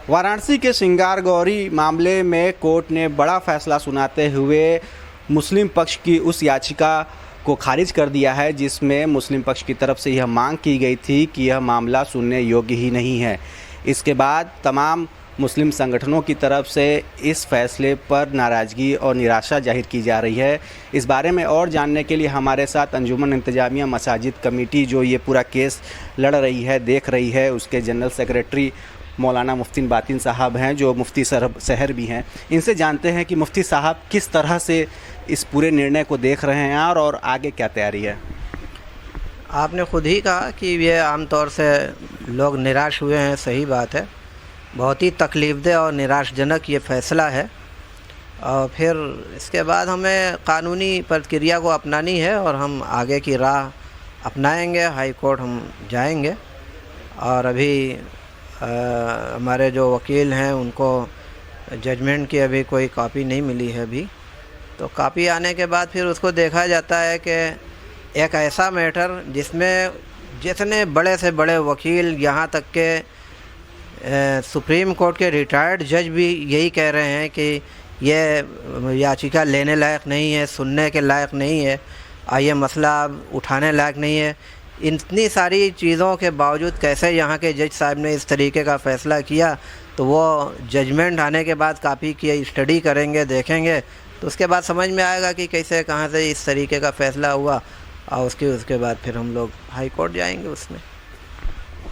वाराणसी के श्रृंगार गौरी मामले में कोर्ट ने बड़ा फैसला सुनाते हुए मुस्लिम पक्ष की उस याचिका को खारिज कर दिया है जिसमें मुस्लिम पक्ष की तरफ से यह मांग की गई थी कि यह मामला सुनने योग्य ही नहीं है। इसके बाद तमाम मुस्लिम संगठनों की तरफ से इस फैसले पर नाराज़गी और निराशा जाहिर की जा रही है। इस बारे में और जानने के लिए हमारे साथ अंजुमन इंतजामिया मसाजिद कमेटी जो ये पूरा केस लड़ रही है, देख रही है, उसके जनरल सेक्रेटरी मौलाना मुफ्ती बातिन साहब हैं जो मुफ्ती शहर भी हैं। इनसे जानते हैं कि मुफ्ती साहब किस तरह से इस पूरे निर्णय को देख रहे हैं और आगे क्या तैयारी है। आपने खुद ही कहा कि ये आमतौर से लोग निराश हुए हैं, सही बात है। बहुत ही तकलीफ़देह और निराशजनक ये फ़ैसला है और फिर इसके बाद हमें कानूनी प्रक्रिया को अपनानी है और हम आगे की राह अपनाएंगे। हाई कोर्ट हम जाएंगे और अभी हमारे जो वकील हैं उनको जजमेंट की अभी कोई कॉपी नहीं मिली है अभी, तो कॉपी आने के बाद फिर उसको देखा जाता है कि एक ऐसा मैटर जिसमें जितने बड़े से बड़े वकील, यहाँ तक के सुप्रीम कोर्ट के रिटायर्ड जज भी यही कह रहे हैं कि ये याचिका लेने लायक नहीं है, सुनने के लायक नहीं है और ये मसला उठाने लायक नहीं है। इतनी सारी चीज़ों के बावजूद कैसे यहाँ के जज साहब ने इस तरीके का फ़ैसला किया, तो वो जजमेंट आने के बाद काफ़ी की स्टडी करेंगे, देखेंगे, तो उसके बाद समझ में आएगा कि कैसे कहाँ से इस तरीके का फ़ैसला हुआ और उसके बाद फिर हम लोग हाई कोर्ट जाएंगे। उसमें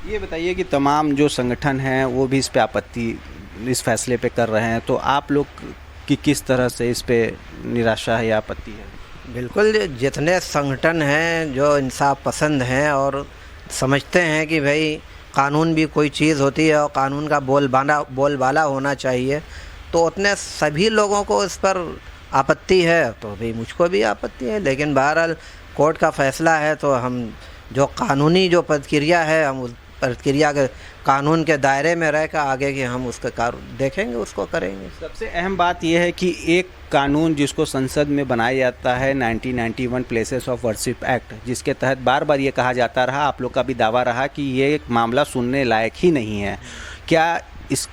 ये बताइए कि तमाम जो संगठन हैं वो भी इस पे आपत्ति इस फैसले पे कर रहे हैं, तो आप लोग की किस तरह से इस पे निराशा है या आपत्ति है? बिल्कुल, जितने संगठन हैं जो इंसाफ पसंद हैं और समझते हैं कि भाई कानून भी कोई चीज़ होती है और कानून का बोलबाला होना चाहिए, तो उतने सभी लोगों को इस पर आपत्ति है। तो भाई मुझको भी आपत्ति है, लेकिन बहरहाल कोर्ट का फ़ैसला है तो हम जो कानूनी जो प्रक्रिया है हम उस प्रक्रिया के कानून के दायरे में रह कर आगे की हम उसका देखेंगे, उसको करेंगे। सबसे अहम बात यह है कि एक कानून जिसको संसद में बनाया जाता है 1991 प्लेसेस ऑफ वर्शिप एक्ट, जिसके तहत बार बार ये कहा जाता रहा, आप लोग का भी दावा रहा कि ये एक मामला सुनने लायक ही नहीं है। क्या इस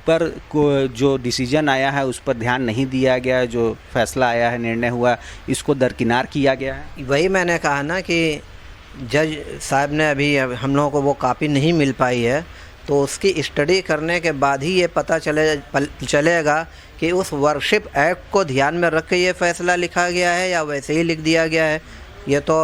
पर जो डिसीजन आया है उस पर ध्यान नहीं दिया गया, जो फैसला आया है, निर्णय हुआ, इसको दरकिनार किया गया है? वही मैंने कहा ना कि जज साहब ने अभी हम लोगों को वो कॉपी नहीं मिल पाई है, तो उसकी स्टडी करने के बाद ही ये पता चलेगा कि उस वर्शिप एक्ट को ध्यान में रख के ये फ़ैसला लिखा गया है या वैसे ही लिख दिया गया है। ये तो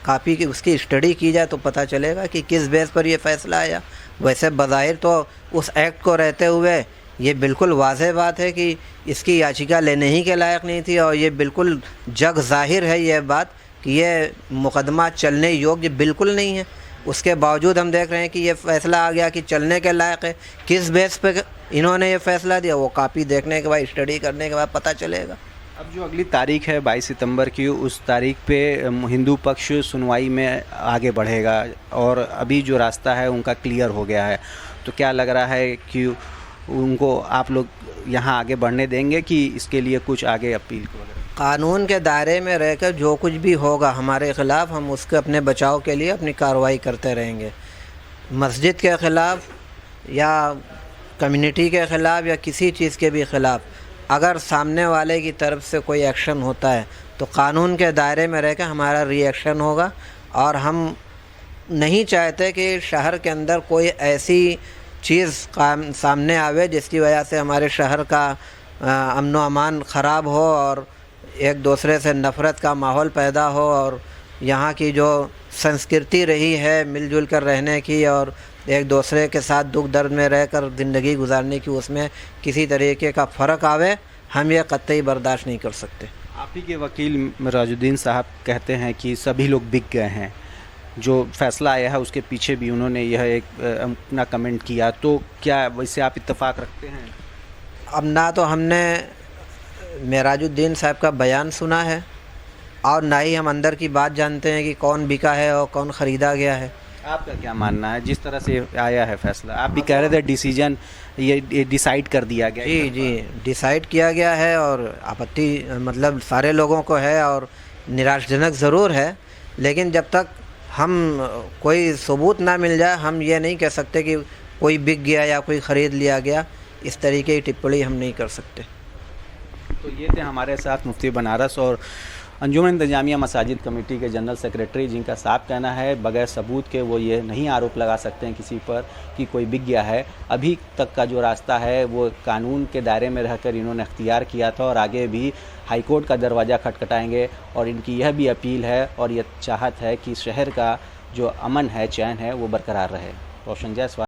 कॉपी की उसकी स्टडी की जाए तो पता चलेगा कि किस बेस पर ये फ़ैसला आया। वैसे बज़ाहिर तो उस एक्ट को रहते हुए ये बिल्कुल वाज़ेह बात है कि इसकी याचिका लेने ही के लायक नहीं थी और ये बिल्कुल जग ज़ाहिर है ये बात कि ये मुकदमा चलने योग्य बिल्कुल नहीं है। उसके बावजूद हम देख रहे हैं कि ये फ़ैसला आ गया कि चलने के लायक है। किस बेस पे इन्होंने ये फ़ैसला दिया, वो कॉपी देखने के बाद, स्टडी करने के बाद पता चलेगा। अब जो अगली तारीख है 22 सितंबर की, उस तारीख पे हिंदू पक्ष सुनवाई में आगे बढ़ेगा और अभी जो रास्ता है उनका क्लियर हो गया है, तो क्या लग रहा है कि उनको आप लोग यहाँ आगे बढ़ने देंगे कि इसके लिए कुछ आगे अपील करेंगे? कानून के दायरे में रहकर जो कुछ भी होगा हमारे ख़िलाफ़, हम उसके अपने बचाव के लिए अपनी कार्रवाई करते रहेंगे। मस्जिद के ख़िलाफ़ या कम्युनिटी के ख़िलाफ़ या किसी चीज़ के भी ख़िलाफ़ अगर सामने वाले की तरफ से कोई एक्शन होता है तो कानून के दायरे में रहकर हमारा रिएक्शन होगा। और हम नहीं चाहते कि शहर के अंदर कोई ऐसी चीज़ सामने आवे जिसकी वजह से हमारे शहर का अमन व अमान ख़राब हो और एक दूसरे से नफ़रत का माहौल पैदा हो और यहाँ की जो संस्कृति रही है मिलजुल कर रहने की और एक दूसरे के साथ दुख दर्द में रहकर ज़िंदगी गुजारने की, उसमें किसी तरीके का फ़र्क आवे, हम ये कतई बर्दाश्त नहीं कर सकते। आप ही के वकील मिराजुद्दीन साहब कहते हैं कि सभी लोग बिक गए हैं। जो फैसला आया है उसके पीछे भी उन्होंने यह एक अपना कमेंट किया, तो क्या वैसे आप इत्तेफाक रखते हैं? अब ना तो हमने मिराजुद्दीन साहब का बयान सुना है और ना ही हम अंदर की बात जानते हैं कि कौन बिका है और कौन ख़रीदा गया है। आपका क्या मानना है जिस तरह से आया है फैसला? आप भी कह रहे थे डिसीजन ये डिसाइड कर दिया गया। जी, डिसाइड किया गया है और आपत्ति मतलब सारे लोगों को है और निराशाजनक ज़रूर है, लेकिन जब तक हम कोई सबूत ना मिल जाए हम ये नहीं कह सकते कि कोई बिक गया या कोई ख़रीद लिया गया, इस तरीके की टिप्पणी हम नहीं कर सकते। तो ये थे हमारे साथ मुफ्ती बनारस और अंजुमन इंतजामिया मसाजिद कमेटी के जनरल सेक्रेटरी, जिनका साफ कहना है बगैर सबूत के वो ये नहीं आरोप लगा सकते हैं किसी पर कि कोई बिक गया है। अभी तक का जो रास्ता है वो कानून के दायरे में रहकर इन्होंने अख्तियार किया था और आगे भी हाई कोर्ट का दरवाज़ा खटखटाएंगे। और इनकी यह भी अपील है और यह चाहत है कि शहर का जो अमन है, चैन है, वो बरकरार रहे। रोशन जायसवाल।